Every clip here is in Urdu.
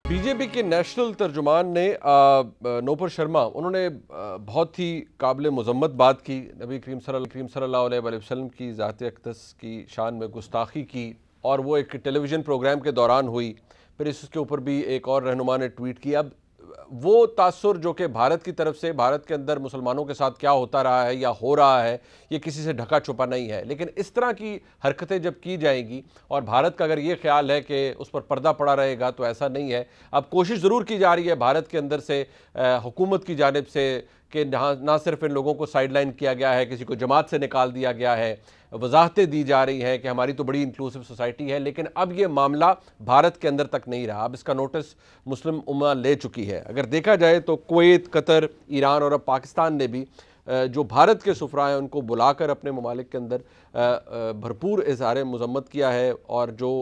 بی جے پی کے نیشنل ترجمان نے نوپر شرما انہوں نے بہت ہی قابل مذمت بات کی. نبی کریم صلی اللہ علیہ وسلم کی ذات اقدس کی شان میں گستاخی کی اور وہ ایک ٹیلی ویژن پروگرام کے دوران ہوئی. پھر اس کے اوپر بھی ایک اور رہنما نے ٹویٹ کیا. اب وہ تاثر جو کہ بھارت کی طرف سے بھارت کے اندر مسلمانوں کے ساتھ کیا ہوتا رہا ہے یا ہو رہا ہے یہ کسی سے ڈھکا چھپا نہیں ہے، لیکن اس طرح کی حرکتیں جب کی جائیں گی اور بھارت کا اگر یہ خیال ہے کہ اس پر پردہ پڑا رہے گا تو ایسا نہیں ہے. اب کوشش ضرور کی جا رہی ہے بھارت کے اندر سے حکومت کی جانب سے کہ نہ صرف ان لوگوں کو سائیڈ لائن کیا گیا ہے، کسی کو جماعت سے نکال دیا گیا ہے، وضاحتیں دی جا رہی ہیں کہ ہماری تو بڑی انکلوسیو سوسائٹی ہے، لیکن اب یہ معاملہ بھارت کے اندر تک نہیں رہا. اب اس کا نوٹس مسلم امہ لے چکی ہے. اگر دیکھا جائے تو کویت، قطر، ایران اور اب پاکستان نے بھی جو بھارت کے سفراء ہیں ان کو بلا کر اپنے ممالک کے اندر بھرپور اظہار مذمت کیا ہے اور جو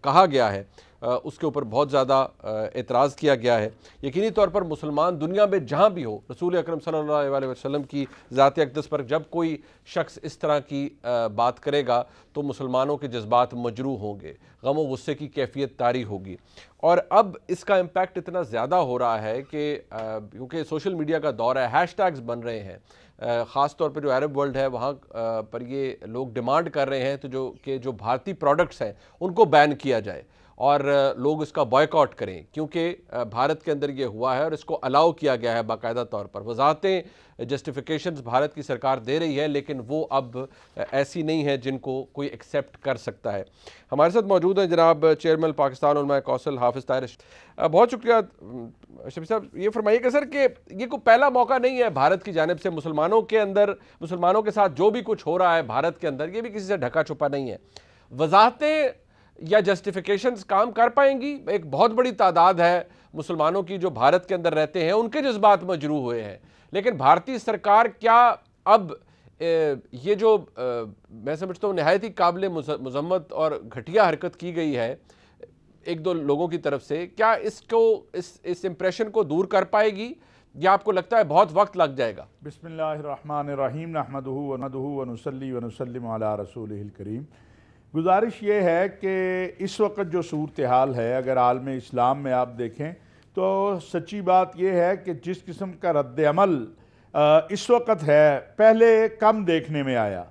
کہا گیا ہے اس کے اوپر بہت زیادہ اعتراض کیا گیا ہے. یقینی طور پر مسلمان دنیا میں جہاں بھی ہو، رسول اکرم صلی اللہ علیہ وسلم کی ذات اقدس پر جب کوئی شخص اس طرح کی بات کرے گا تو مسلمانوں کے جذبات مجروح ہوں گے، غم و غصے کی کیفیت طاری ہوگی. اور اب اس کا امپیکٹ اتنا زیادہ ہو رہا ہے کہ کیونکہ سوشل میڈیا کا دور ہے، ہیش ٹیگز بن رہے ہیں، خاص طور پہ جو عرب ورلڈ ہے وہاں پر یہ لوگ ڈیمانڈ کر رہے ہیں کہ جو بھارتی پروڈکٹس ہیں ان کو بین کیا جائے اور لوگ اس کا بائیکاٹ کریں، کیونکہ بھارت کے اندر یہ ہوا ہے اور اس کو الاؤ کیا گیا ہے باقاعدہ طور پر. وضاحتیں، جسٹیفیکیشنز بھارت کی سرکار دے رہی ہے لیکن وہ اب ایسی نہیں ہے جن کو کوئی ایکسیپٹ کر سکتا ہے. ہمارے ساتھ موجود ہیں جناب چیئرمین پاکستان علماء کونسل حافظ طاہر. بہت شکریہ شفیع صاحب. یہ فرمائیے کہ سر کہ یہ کوئی پہلا موقع نہیں ہے بھارت کی جانب سے مسلمانوں کے اندر، مسلمانوں کے ساتھ جو بھی کچھ ہو رہا ہے بھارت کے اندر، یہ بھی کسی سے ڈھکا چھپا نہیں ہے. وضاحتیں یا جسٹیفیکیشنز کام کر پائیں گی؟ ایک بہت بڑی تعداد ہے مسلمانوں کی جو بھارت کے اندر رہتے ہیں، ان کے جذبات مجروح ہوئے ہیں، لیکن بھارتی سرکار کیا اب یہ جو میں سمجھتا ہوں نہایت ہی قابل مذمت اور گھٹیا حرکت کی گئی ہے ایک دو لوگوں کی طرف سے، کیا اس امپریشن کو دور کر پائے گی یا آپ کو لگتا ہے بہت وقت لگ جائے گا؟ بسم اللہ الرحمن الرحیم، نحمدہ ونصلی ونسلم علی رسولہ الکریم. گزارش یہ ہے کہ اس وقت جو صورتحال ہے اگر عالم اسلام میں آپ دیکھیں تو سچی بات یہ ہے کہ جس قسم کا رد عمل اس وقت ہے پہلے کم دیکھنے میں آیا.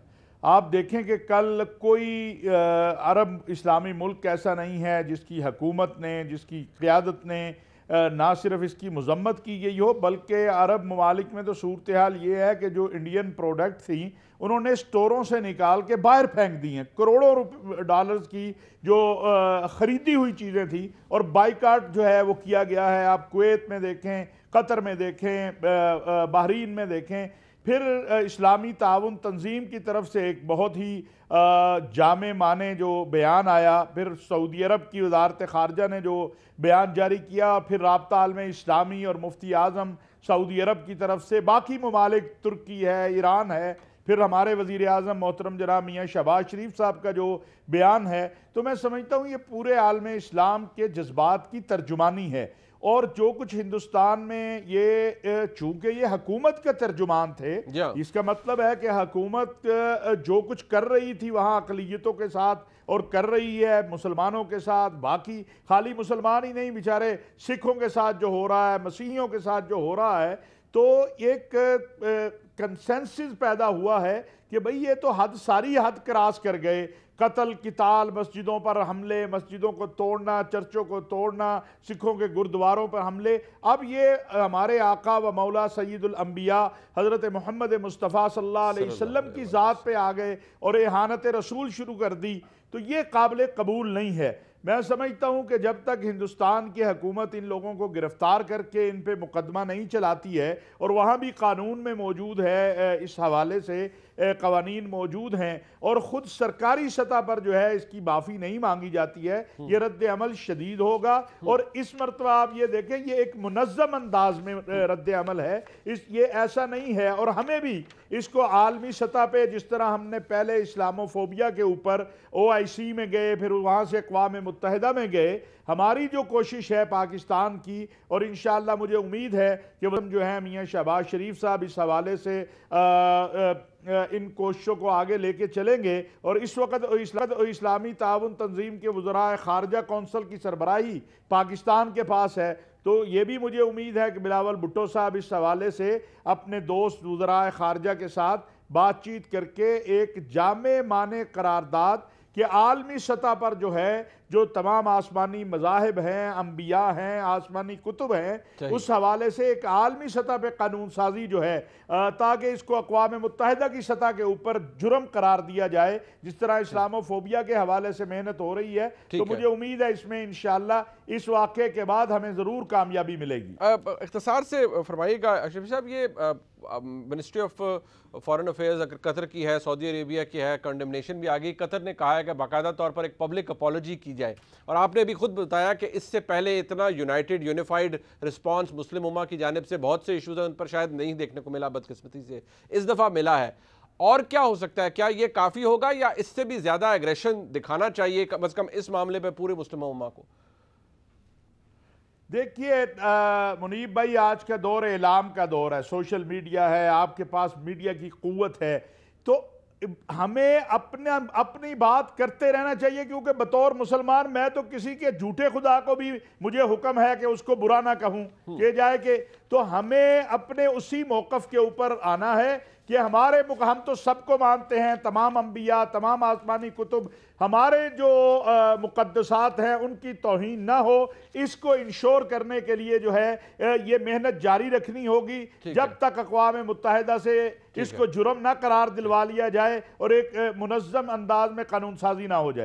آپ دیکھیں کہ کل کوئی عرب اسلامی ملک ایسا نہیں ہے جس کی حکومت نے، جس کی قیادت نے نہ صرف اس کی مذمت کی گئی ہو، بلکہ عرب ممالک میں تو صورتحال یہ ہے کہ جو انڈین پروڈکٹ تھیں انہوں نے سٹوروں سے نکال کے باہر پھینک دی ہیں. کروڑوں ڈالرز کی جو خریدی ہوئی چیزیں تھیں اور بائیکاٹ جو ہے وہ کیا گیا ہے. آپ کویت میں دیکھیں، قطر میں دیکھیں، بحرین میں دیکھیں. پھر اسلامی تعاون تنظیم کی طرف سے ایک بہت ہی جامع معنی جو بیان آیا، پھر سعودی عرب کی وزارت خارجہ نے جو بیان جاری کیا، پھر رابطہ عالم اسلامی اور مفتی اعظم سعودی عرب کی طرف سے، باقی ممالک ترکی ہے، ایران ہے، پھر ہمارے وزیر اعظم محترم جناب میاں شہباز شریف صاحب کا جو بیان ہے. تو میں سمجھتا ہوں یہ پورے عالم اسلام کے جذبات کی ترجمانی ہے. اور جو کچھ ہندوستان میں یہ چونکہ یہ حکومت کے ترجمان تھے، اس کا مطلب ہے کہ حکومت جو کچھ کر رہی تھی وہاں اقلیتوں کے ساتھ اور کر رہی ہے مسلمانوں کے ساتھ، باقی خالی مسلمان ہی نہیں، بیچارے سکھوں کے ساتھ جو ہو رہا ہے، مسیحیوں کے ساتھ جو ہو رہا ہے، تو ایک کنسنسس پیدا ہوا ہے کہ بھئی یہ تو ساری حد کراس کر گئے. قتل، قتال، مسجدوں پر حملے، مسجدوں کو توڑنا، چرچوں کو توڑنا، سکھوں کے گردواروں پر حملے. اب یہ ہمارے آقا و مولا سید الانبیاء حضرت محمد مصطفیٰ صلی اللہ علیہ وسلم کی ذات پہ آ گئے اور اہانت رسول شروع کر دی. تو یہ قابل قبول نہیں ہے. میں سمجھتا ہوں کہ جب تک ہندوستان کی حکومت ان لوگوں کو گرفتار کر کے ان پہ مقدمہ نہیں چلاتی ہے، اور وہاں بھی قانون میں موجود ہے، اس حوالے سے قوانین موجود ہیں اور خود سرکاری سطح پر جو ہے اس کی معافی نہیں مانگی جاتی ہے، یہ رد عمل شدید ہوگا. اور اس مرتبہ آپ یہ دیکھیں یہ ایک منظم انداز میں رد عمل ہے، یہ ایسا نہیں ہے. اور ہمیں بھی اس کو عالمی سطح پہ جس طرح ہم نے پہلے اسلاموفوبیا کے اوپر OIC میں گئے، پھر وہاں سے اقوام متحدہ میں گئے، ہماری جو کوشش ہے پاکستان کی، اور انشاءاللہ مجھے امید ہے کہ وہ جو ہے میاں شہباز شریف صاحب اس حوالے سے ان کوششوں کو آگے لے کے چلیں گے. اور اس وقت اسلامی تعاون تنظیم کے وزراء خارجہ کونسل کی سربراہی پاکستان کے پاس ہے. تو یہ بھی مجھے امید ہے کہ بلاول بھٹو صاحب اس حوالے سے اپنے دوست وزراء خارجہ کے ساتھ بات چیت کر کے ایک جامع مانع قرارداد کہ عالمی سطح پر جو ہے جو تمام آسمانی مذاہب ہیں، انبیاء ہیں، آسمانی کتب ہیں، اس حوالے سے ایک عالمی سطح پہ قانون سازی جو ہے تاکہ اس کو اقوام متحدہ کی سطح کے اوپر جرم قرار دیا جائے، جس طرح اسلاموفوبیا کے حوالے سے محنت ہو رہی ہے. تو مجھے امید ہے اس میں انشاءاللہ اس واقعے کے بعد ہمیں ضرور کامیابی ملے گی. اختصار سے فرمائیے گا اشرف صاحب، یہ منسٹری آف فارن افیئرز اگر قطر کی ہے، سعودی عربیہ کی ہے، کنڈمنیشن بھی آ گئی. قطر نے کہا ہے کہ باقاعدہ طور پر ایک پبلک اپالوجی کی جائے، اور آپ نے بھی خود بتایا کہ اس سے پہلے اتنا یونائٹڈ یونیفائڈ رسپانس مسلم امہ کی جانب سے بہت سے ایشوز ہیں ان پر شاید نہیں دیکھنے کو ملا، بدقسمتی سے اس دفعہ ملا ہے. اور کیا ہو سکتا ہے؟ کیا یہ کافی ہوگا یا اس سے بھی زیادہ ایگریشن دکھانا چاہیے کم از کم اس معاملے پہ پورے مسلم امہ کو؟ دیکھیے منیب بھائی، آج کا دور اعلام کا دور ہے، سوشل میڈیا ہے، آپ کے پاس میڈیا کی قوت ہے، تو ہمیں اپنی بات کرتے رہنا چاہیے. کیونکہ بطور مسلمان میں تو کسی کے جھوٹے خدا کو بھی مجھے حکم ہے کہ اس کو برا نہ کہوں کہ جائے کہ، تو ہمیں اپنے اسی موقف کے اوپر آنا ہے کہ ہم تو سب کو مانتے ہیں، تمام انبیاء، تمام آسمانی کتب، ہمارے جو مقدسات ہیں ان کی توہین نہ ہو. اس کو انشور کرنے کے لیے جو ہے یہ محنت جاری رکھنی ہوگی جب تک اقوام متحدہ سے اس کو جرم نہ قرار دلوا لیا جائے اور ایک منظم انداز میں قانون سازی نہ ہو جائے.